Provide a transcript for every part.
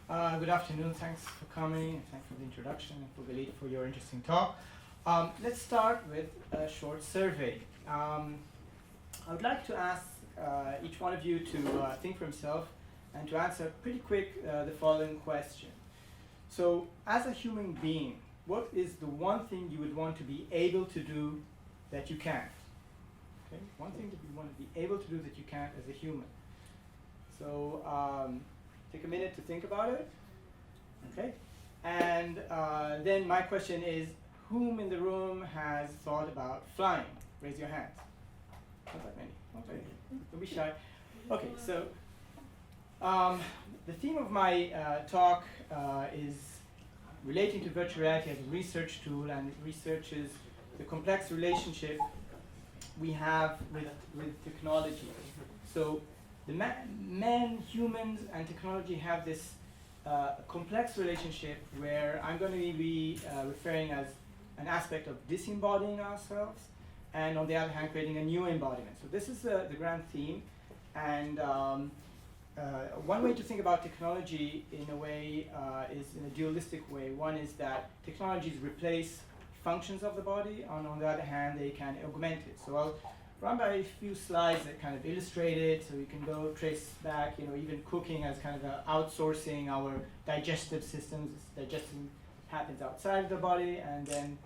Good afternoon. Thanks for coming, and thanks for the introduction, and for Galit for your interesting talk. Let's start with a short survey. I would like to ask each one of you to think for himself and to answer pretty quick the following question. So, as a human being, what is the one thing you would want to be able to do that you can't? Okay, one thing that you want to be able to do that you can't as a human. So, take a minute to think about it. Okay, and then my question is, whom in the room has thought about flying? Raise your hands. Not that many. Not very many. Don't be shy. Okay, so the theme of my talk is relating to virtual reality as a research tool, and it researches the complex relationship we have with technology. So the humans and technology have this complex relationship where I'm going to be referring as an aspect of disembodying ourselves, and on the other hand creating a new embodiment. So this is the grand theme, and one way to think about technology in a way is in a dualistic way. One is that technologies replace functions of the body, and on the other hand they can augment it. So I'll run by a few slides that kind of illustrate it, so you can go trace back, even cooking as kind of outsourcing our digestive systems. Digestion happens outside of the body, and then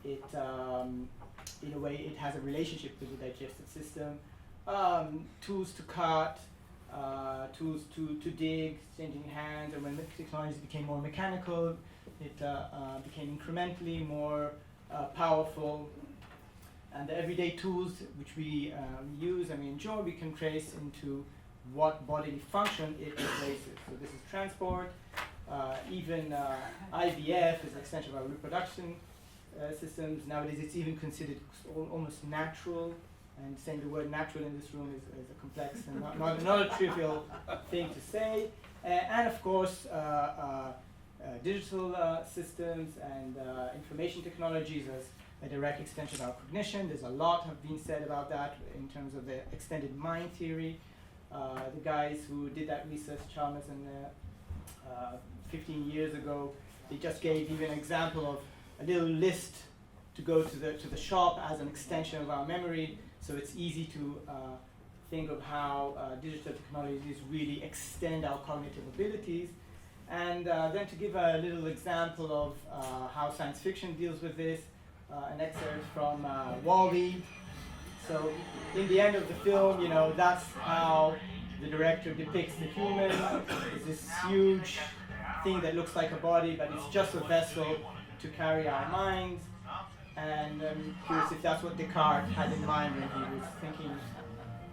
in a way it has a relationship with the digestive system. Tools to cut, tools to dig, changing hands, and when the technologies became more mechanical, it became incrementally more powerful. And the everyday tools which we use and we enjoy, we can trace into what bodily function it replaces. So this is transport, even IVF is an extension of our reproduction systems. Nowadays it's even considered almost natural, and saying the word natural in this room is a complex and not a trivial thing to say. And of course, digital systems and information technologies as a direct extension of our cognition. There's a lot have been said about that in terms of the extended mind theory. The guys who did that research, Chalmers and 15 years ago, they just gave even an example of a little list to go to the shop as an extension of our memory. So it's easy to think of how digital technologies really extend our cognitive abilities. And then to give a little example of how science fiction deals with this, an excerpt from Wall-E. So in the end of the film, that's how the director depicts the human. It's this huge thing that looks like a body, but it's just a vessel to carry our minds. And I'm curious if that's what Descartes had in mind when he was thinking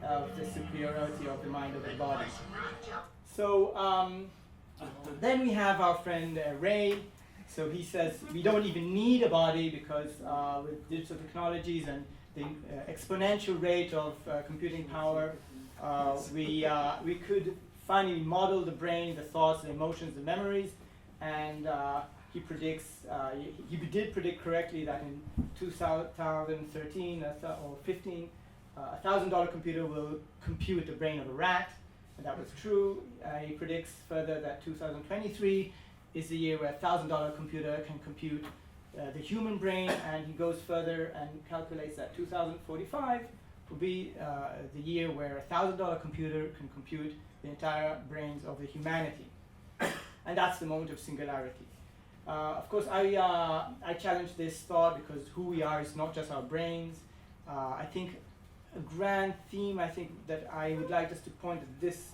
of the superiority of the mind over the body. So then we have our friend Ray. So he says we don't even need a body because with digital technologies and the exponential rate of computing power, we could finally model the brain, the thoughts, the emotions, the memories, and he predicts, he did predict correctly that in 2013 or 15, a $1,000 computer will compute the brain of a rat, and that was true. He predicts further that 2023 is the year where a $1,000 computer can compute the human brain, and he goes further and calculates that 2045 will be the year where a $1,000 computer can compute the entire brains of the humanity. And that's the moment of singularity. Of course, I challenge this thought because who we are is not just our brains. I think a grand theme that I would like us to point at this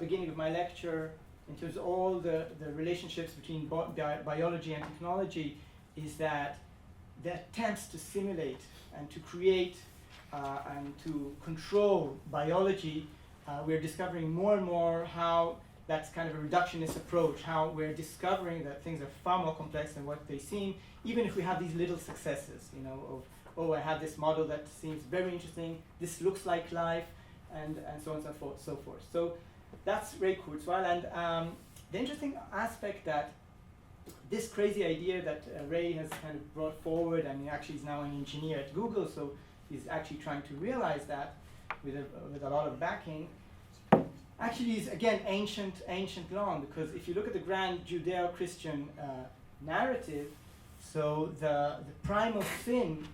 beginning of my lecture in terms of all the relationships between biology and technology is that the attempts to simulate and to create and to control biology, we're discovering more and more how that's kind of a reductionist approach, how we're discovering that things are far more complex than what they seem, even if we have these little successes, of, oh, I have this model that seems very interesting, this looks like life, and so on and so forth. So that's Ray Kurzweil, and the interesting aspect that this crazy idea that Ray has kind of brought forward, and he actually is now an engineer at Google, so he's actually trying to realize that with a lot of backing, actually is again ancient long, because if you look at the grand Judeo-Christian narrative, so the primal sin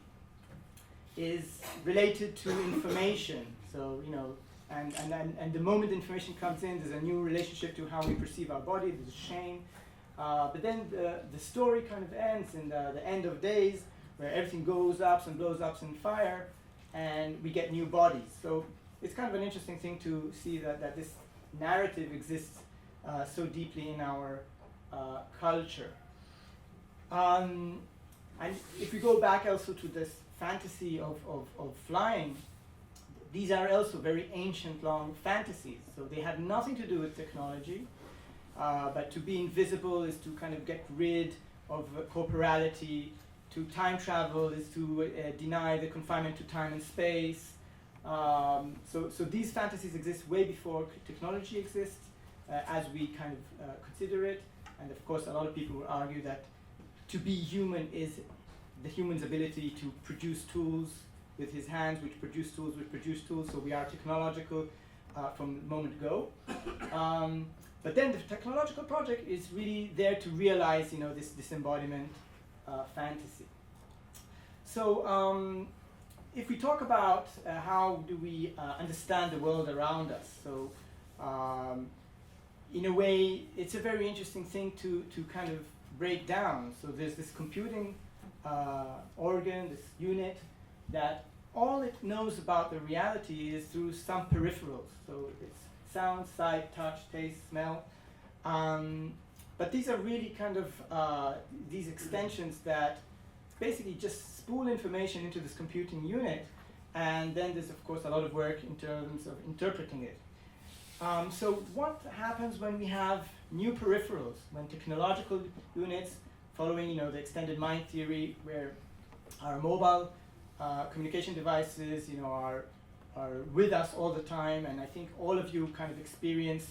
is related to information. So and the moment information comes in, there's a new relationship to how we perceive our body. There's shame, but then the story kind of ends in the end of days, where everything goes up and blows up in fire, and we get new bodies. So it's kind of an interesting thing to see that this narrative exists so deeply in our culture. And if we go back also to this fantasy of flying, these are also very ancient long fantasies. So they have nothing to do with technology, but to be invisible is to kind of get rid of corporality. To time travel is to deny the confinement to time and space. So these fantasies exist way before technology exists, as we kind of consider it. And of course, a lot of people will argue that to be human is the human's ability to produce tools with his hands, which produce tools, So we are technological from the moment go. But then the technological project is really there to realize, this disembodiment fantasy. So if we talk about how do we understand the world around us, so in a way, it's a very interesting thing to kind of break down. So there's this computing organ, this unit, that all it knows about the reality is through some peripherals. So it's sound, sight, touch, taste, smell. But these are really kind of these extensions that basically just spool information into this computing unit, and then there's of course a lot of work in terms of interpreting it. So what happens when we have new peripherals, when technological units, following the extended mind theory, where our mobile communication devices are with us all the time, and I think all of you kind of experience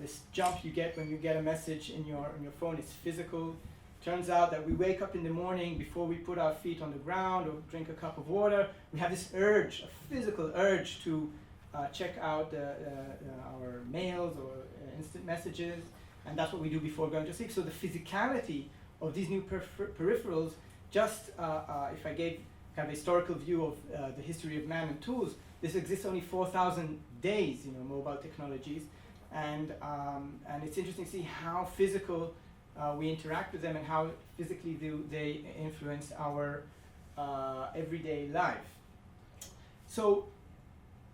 this jump you get when you get a message in your phone. It's physical. Turns out that we wake up in the morning, before we put our feet on the ground or drink a cup of water, we have this urge, a physical urge to check out our mails or instant messages, and that's what we do before going to sleep. So the physicality of these new peripherals, just if I gave kind of a historical view of the history of man and tools, this exists only 4,000 days, mobile technologies, and it's interesting to see how physical we interact with them and how physically they influence our everyday life. So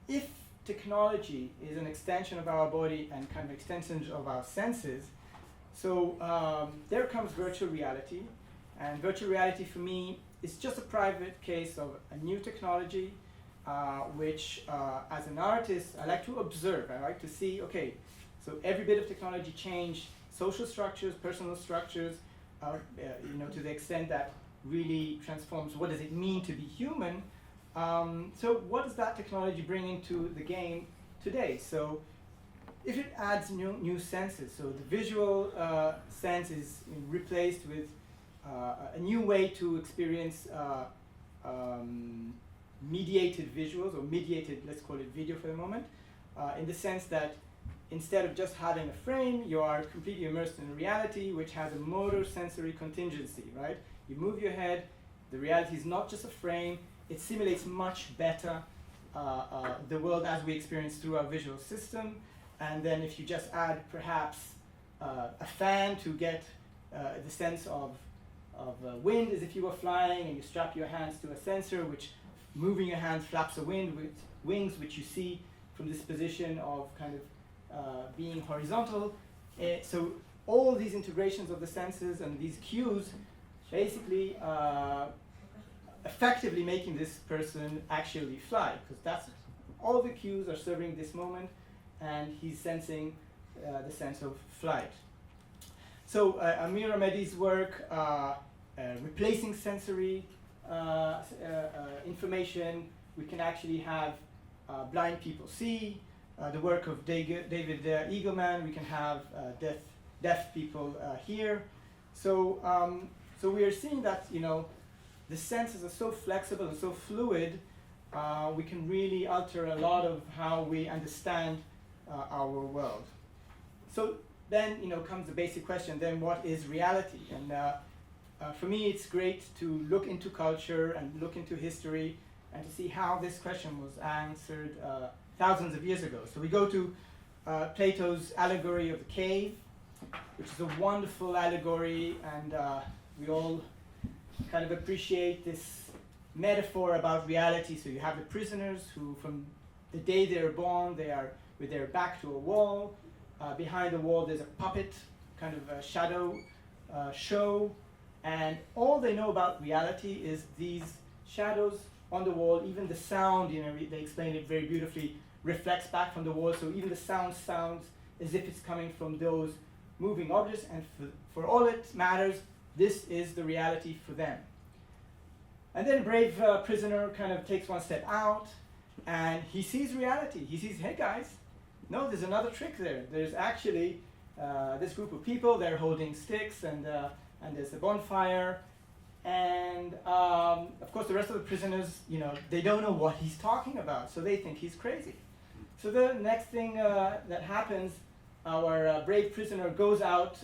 if technology is an extension of our body and kind of extension of our senses, so there comes virtual reality. And virtual reality for me is just a private case of a new technology, which as an artist, I like to observe. I like to see, okay, so every bit of technology changed social structures, personal structures, to the extent that really transforms what does it mean to be human. So what does that technology bring into the game today? So if it adds new senses, so the visual sense is replaced with a new way to experience mediated visuals, or mediated, let's call it video for the moment, in the sense that instead of just having a frame, you are completely immersed in a reality which has a motor sensory contingency, right? You move your head, the reality is not just a frame, it simulates much better the world as we experience through our visual system. And then if you just add perhaps a fan to get the sense of wind as if you were flying, and you strap your hands to a sensor which moving your hands flaps the wind with wings, which you see from this position of kind of being horizontal. So all these integrations of the senses and these cues basically effectively making this person actually fly, because that's all the cues are serving this moment, and he's sensing the sense of flight. So Amir Ahmedi's work, replacing sensory information, we can actually have blind people see. The work of David Eagleman, we can have deaf people hear. So we are seeing that the senses are so flexible and so fluid. We can really alter a lot of how we understand our world. So then, comes the basic question, then what is reality? And for me, it's great to look into culture and look into history and to see how this question was answered thousands of years ago. So we go to Plato's allegory of the cave, which is a wonderful allegory, and we all kind of appreciate this metaphor about reality. So you have the prisoners who, from the day they're born, they are with their back to a wall. Behind the wall, there's a puppet, kind of a shadow show, and all they know about reality is these shadows on the wall. Even the sound, they explain it very beautifully, reflects back from the wall, so even the sound sounds as if it's coming from those moving objects, and for all it matters, this is the reality for them. And then brave prisoner kind of takes one step out, and he sees reality. He sees, hey guys, no, there's another trick there. There's actually this group of people, they're holding sticks, and there's a bonfire, and of course the rest of the prisoners, they don't know what he's talking about, so they think he's crazy. So the next thing that happens, our brave prisoner goes out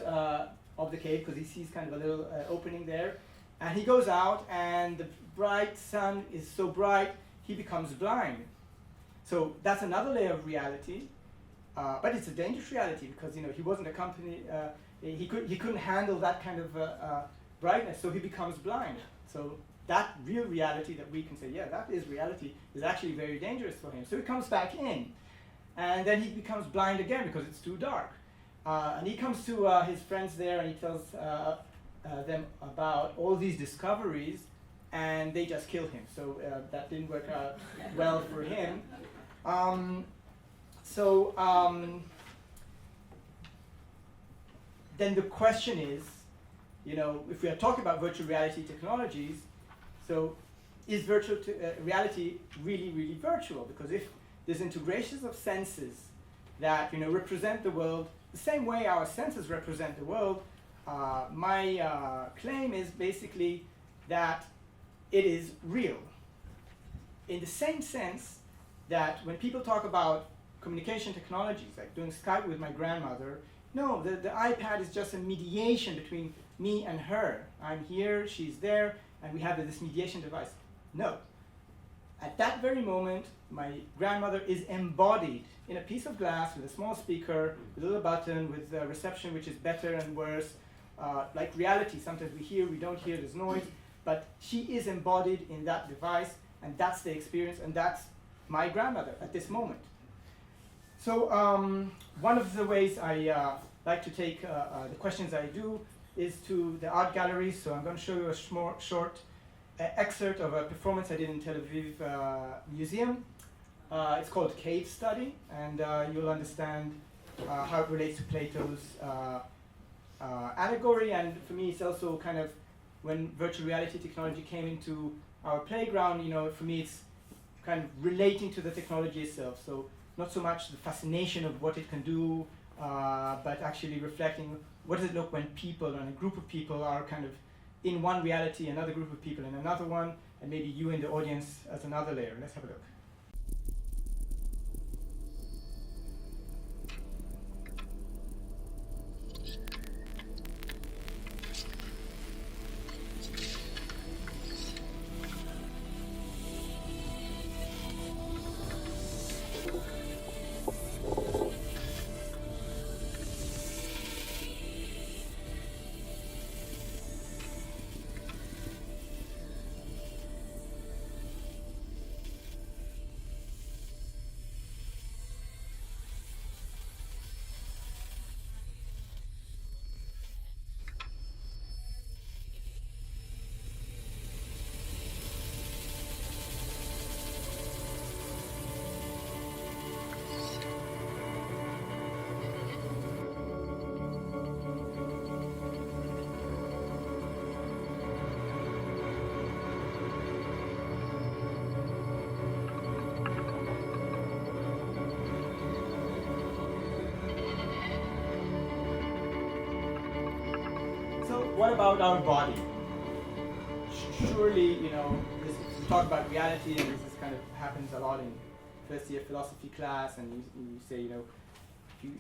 of the cave because he sees kind of a little opening there, and he goes out, and the bright sun is so bright he becomes blind. So that's another layer of reality, but it's a dangerous reality because he wasn't accompanied. He couldn't handle that kind of brightness, so he becomes blind. So that real reality that we can say, yeah, that is reality, is actually very dangerous for him. So he comes back in, and then he becomes blind again because it's too dark. And he comes to his friends there, and he tells them about all these discoveries, and they just kill him. So that didn't work out well for him. Then the question is, if we are talking about virtual reality technologies, so is virtual reality really, really virtual? Because if there's integrations of senses that represent the world the same way our senses represent the world, my claim is basically that it is real. In the same sense that when people talk about communication technologies, like doing Skype with my grandmother, no, the iPad is just a mediation between me and her. I'm here, she's there, and we have this mediation device. No. At that very moment, my grandmother is embodied in a piece of glass with a small speaker, with a little button, with a reception which is better and worse. Like reality, sometimes we hear, we don't hear, there's noise, but she is embodied in that device, and that's the experience, and that's my grandmother at this moment. So one of the ways I like to take the questions I do is to the art galleries. So I'm going to show you a short excerpt of a performance I did in Tel Aviv Museum. It's called Cave Study, and you'll understand how it relates to Plato's allegory. And for me, it's also kind of when virtual reality technology came into our playground, for me it's kind of relating to the technology itself. So not so much the fascination of what it can do, but actually reflecting what does it look when people and a group of people are kind of in one reality, another group of people in another one, and maybe you in the audience as another layer. Let's have a look. What about our body? Surely, we talk about reality, and this kind of happens a lot in first year philosophy class, and you say,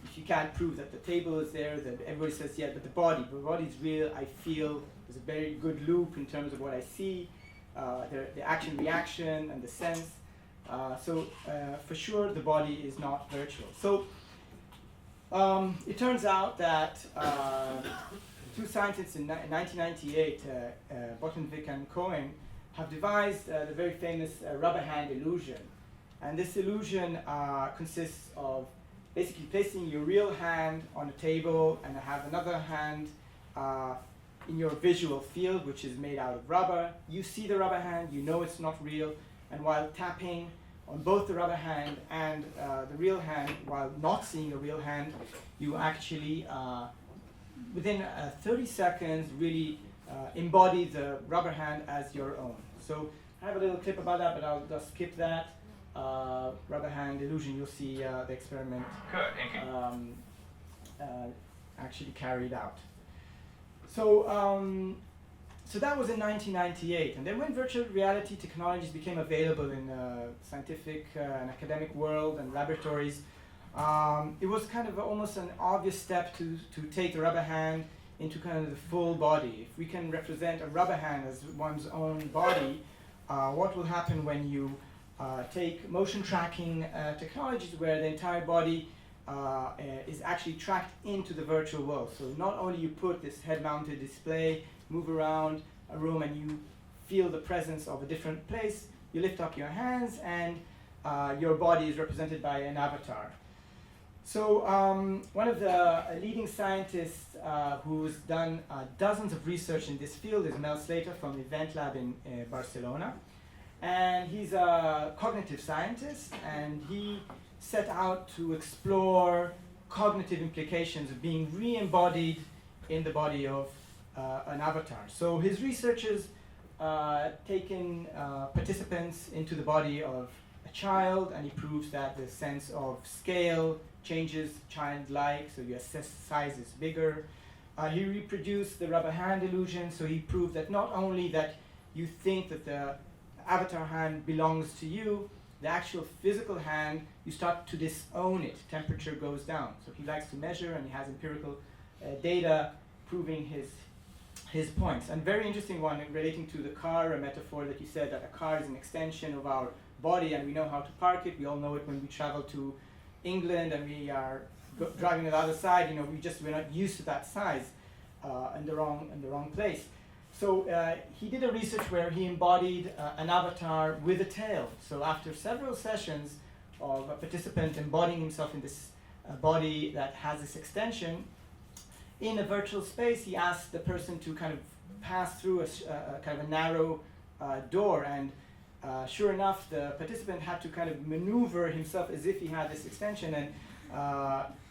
if you can't prove that the table is there, then everybody says, yeah, but the body is real. I feel there's a very good loop in terms of what I see, the action reaction and the sense. So for sure the body is not virtual. So it turns out that two scientists in 1998, Bottenvik and Cohen, have devised the very famous rubber hand illusion. And this illusion consists of basically placing your real hand on a table and have another hand in your visual field, which is made out of rubber. You see the rubber hand, you know it's not real, and while tapping on both the rubber hand and the real hand, while not seeing a real hand, you actually, within 30 seconds, really embody the rubber hand as your own. So I have a little clip about that, but I'll just skip that. Rubber hand illusion, you'll see the experiment actually carried out. So, so that was in 1998, and then when virtual reality technologies became available in scientific and academic world and laboratories, it was kind of almost an obvious step to take the rubber hand into kind of the full body. If we can represent a rubber hand as one's own body, what will happen when you take motion tracking technologies where the entire body is actually tracked into the virtual world. So not only you put this head-mounted display, move around a room and you feel the presence of a different place, you lift up your hands and your body is represented by an avatar. So one of the leading scientists who's done dozens of research in this field is Mel Slater from the Event Lab in Barcelona. And he's a cognitive scientist, and he set out to explore cognitive implications of being re-embodied in the body of an avatar. So his researchers taken participants into the body of a child, and he proves that the sense of scale changes childlike, so your size is bigger. He reproduced the rubber hand illusion, so he proved that not only that you think that the avatar hand belongs to you, the actual physical hand, you start to disown it. Temperature goes down. So he likes to measure, and he has empirical data proving his points. And very interesting one relating to the car, a metaphor that you said that a car is an extension of our body, and we know how to park it. We all know it when we travel to England and we are driving to the other side. You know, we're not used to that size in the wrong place. So he did a research where he embodied an avatar with a tail. So after several sessions of a participant embodying himself in this body that has this extension, in a virtual space, he asked the person to kind of pass through a kind of a narrow door, and sure enough, the participant had to kind of maneuver himself as if he had this extension, and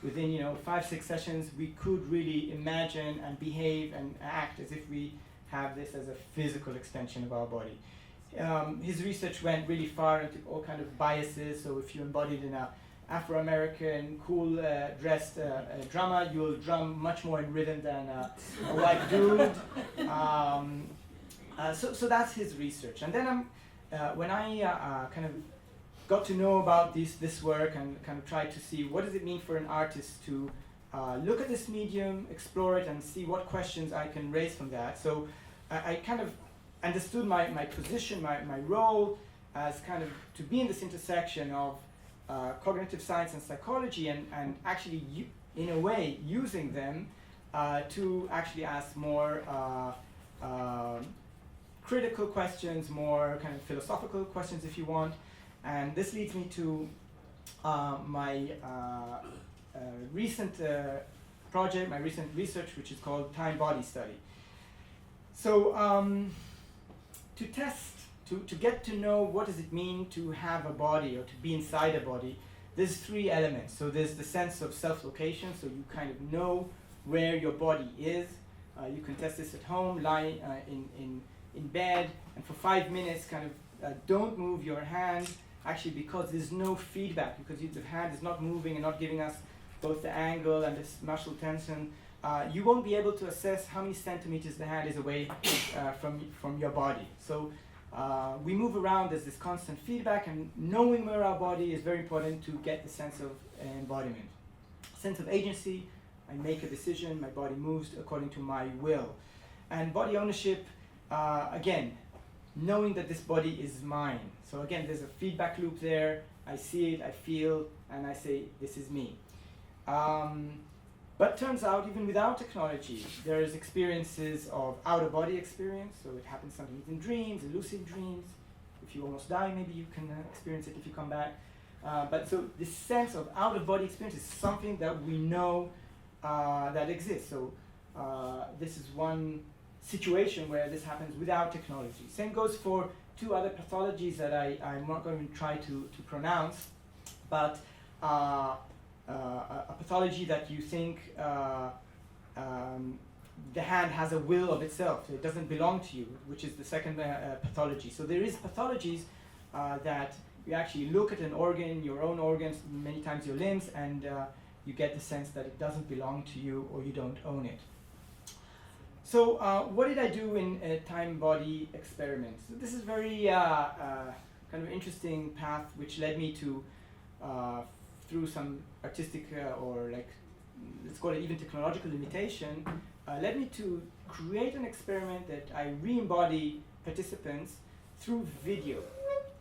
within 5-6 sessions, we could really imagine and behave and act as if we have this as a physical extension of our body. His research went really far into all kind of biases. So if you embodied in a Afro-American, cool, dressed drummer, you'll drum much more in rhythm than a white dude. So that's his research. And then when I kind of got to know about this work and kind of tried to see what does it mean for an artist to look at this medium, explore it, and see what questions I can raise from that. So I kind of understood my position, my role as kind of to be in this intersection of cognitive science and psychology, and actually, in a way, using them to actually ask more critical questions, more kind of philosophical questions, if you want. And this leads me to my recent project, my recent research, which is called Time-Body Study. So to test, to get to know what does it mean to have a body or to be inside a body, there's 3 elements. So there's the sense of self-location, so you kind of know where your body is. You can test this at home, lie in bed, and for 5 minutes kind of don't move your hand, actually, because there's no feedback, because the hand is not moving and not giving us both the angle and this muscle tension. You won't be able to assess how many centimeters the hand is away from your body. So we move around, there's this constant feedback, and knowing where our body is very important to get the sense of embodiment. sense of agency. I make a decision, my body moves according to my will. And body ownership, again, knowing that this body is mine. So again, there's a feedback loop there. I see it, I feel, and I say, this is me. But turns out, even without technology, there's experiences of out-of-body experience. So it happens sometimes in dreams, in lucid dreams. If you almost die, maybe you can experience it if you come back. But so this sense of out-of-body experience is something that we know that exists. So this is one situation where this happens without technology. Same goes for two other pathologies that I'm not going to try to pronounce, but a pathology that you think the hand has a will of itself, it doesn't belong to you, which is the second pathology. So there is pathologies that you actually look at an organ, your own organs, many times your limbs, and you get the sense that it doesn't belong to you or you don't own it. So what did I do in a time-body experiment? So this is very kind of interesting path which led me to, through some artistic or like, let's call it even technological limitation, led me to create an experiment that I re-embody participants through video.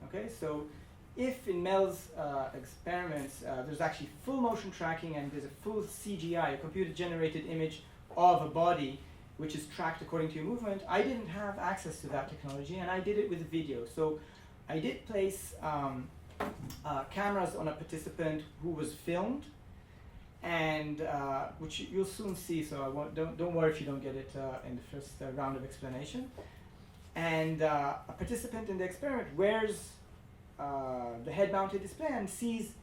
Okay, so if in Mel's experiments there's actually full motion tracking and there's a full CGI, a computer-generated image of a body which is tracked according to your movement, I didn't have access to that technology, and I did it with video. So I did place cameras on a participant who was filmed, and which you'll soon see, so don't worry if you don't get it in the first round of explanation. And a participant in the experiment wears the head-mounted display and sees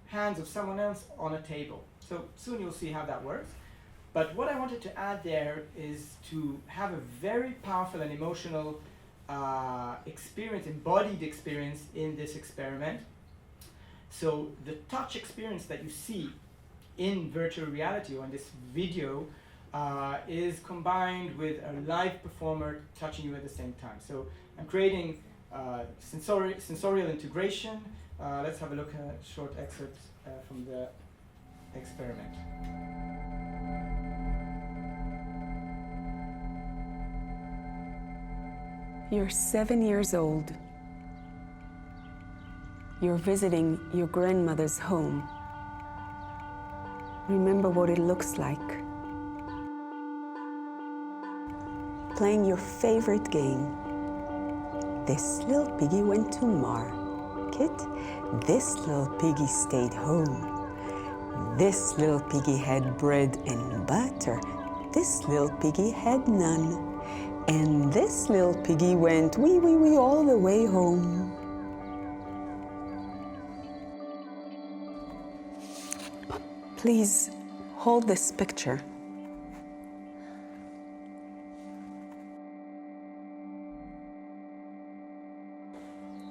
hands of someone else on a table. So soon you'll see how that works. But what I wanted to add there is to have a very powerful and emotional experience, embodied experience in this experiment. So the touch experience that you see in virtual reality or in this video is combined with a live performer touching you at the same time. So I'm creating sensorial integration. Let's have a look at a short excerpt from the experiment. You're 7 years old. You're visiting your grandmother's home. Remember what it looks like. Playing your favorite game. This little piggy went to market. This little piggy stayed home. This little piggy had bread and butter. This little piggy had none. And this little piggy went wee, wee, wee all the way home. Please hold this picture.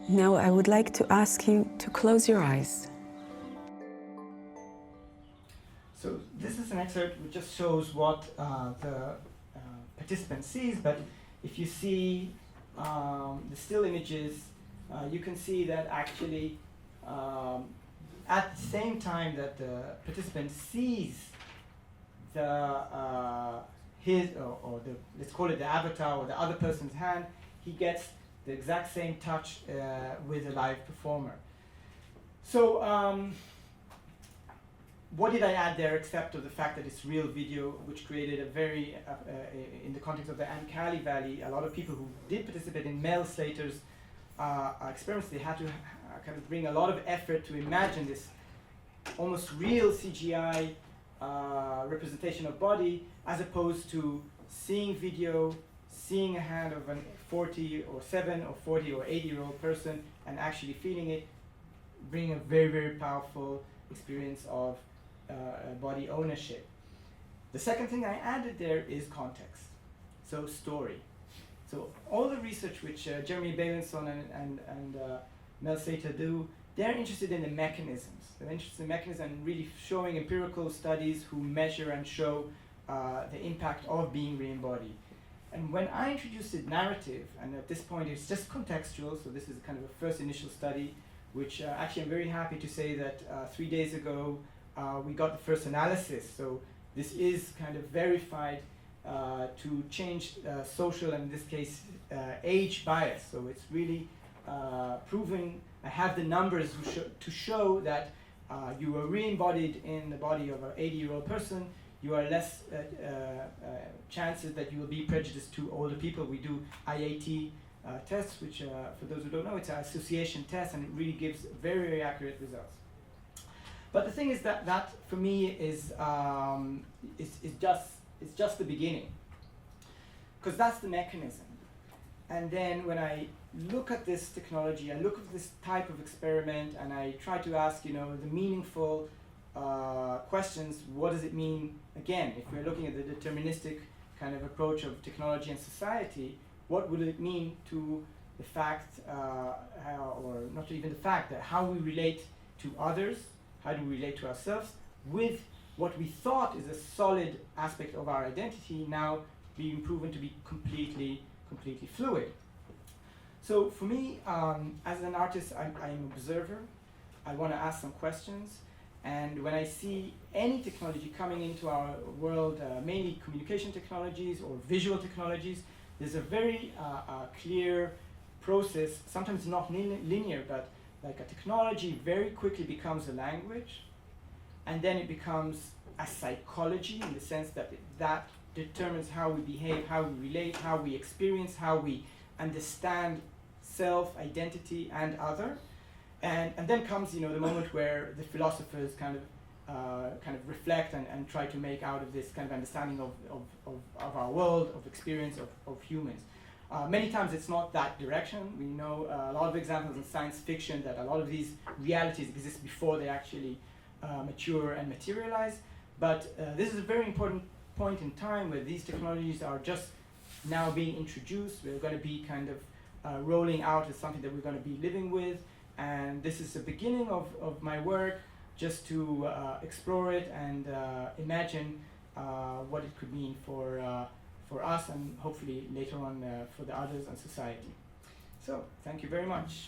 Now I would like to ask you to close your eyes. So this is an excerpt which just shows what the participant sees, but if you see the still images, you can see that actually at the same time that the participant sees the his or the, let's call it the avatar or the other person's hand, he gets the exact same touch with a live performer. So what did I add there except of the fact that it's real video, which created a very, in the context of the Uncali Valley, a lot of people who did participate in Mel Slater's experiments, they had to kind of bring a lot of effort to imagine this almost real CGI representation of body, as opposed to seeing video, seeing a hand of a 40 or 7 or 40 or 80-year-old person and actually feeling it, bring a very, very powerful experience of body ownership. The second thing I added there is context, so story. So all the research which Jeremy Bailenson and Mel Slater do, they're interested in the mechanisms. They're interested in mechanisms and really showing empirical studies who measure and show the impact of being re-embodied. And when I introduced the narrative, and at this point it's just contextual, so this is kind of a first initial study, which actually I'm very happy to say that 3 days ago we got the first analysis. So this is kind of verified to change social, and in this case, age bias. So it's really proving, I have the numbers to show that you are re-embodied in the body of an 80-year-old person, you are less chances that you will be prejudiced to older people. We do IAT tests, which for those who don't know, it's an association test, and it really gives very, very accurate results. But the thing is that for me is just the beginning, because that's the mechanism. And then when I look at this technology, I look at this type of experiment, and I try to ask, the meaningful questions. What does it mean? Again, if we're looking at the deterministic kind of approach of technology and society, what would it mean to the fact, or not even the fact, that how we relate to others, how do we relate to ourselves, with what we thought is a solid aspect of our identity now being proven to be completely fluid. So for me, as an artist, I'm an observer. I want to ask some questions. And when I see any technology coming into our world, mainly communication technologies or visual technologies, there's a very clear process, sometimes not linear, but like a technology very quickly becomes a language, and then it becomes a psychology in the sense that that determines how we behave, how we relate, how we experience, how we understand self, identity, and other. And then comes, the moment where the philosophers kind of reflect and try to make out of this kind of understanding of our world, of experience, of humans. Many times it's not that direction. We know a lot of examples in science fiction that a lot of these realities exist before they actually mature and materialize. But this is a very important point in time where these technologies are just now being introduced. We're going to be kind of rolling out as something that we're going to be living with. And this is the beginning of my work, just to explore it and imagine what it could mean for us, and hopefully later on for the others and society. So, thank you very much.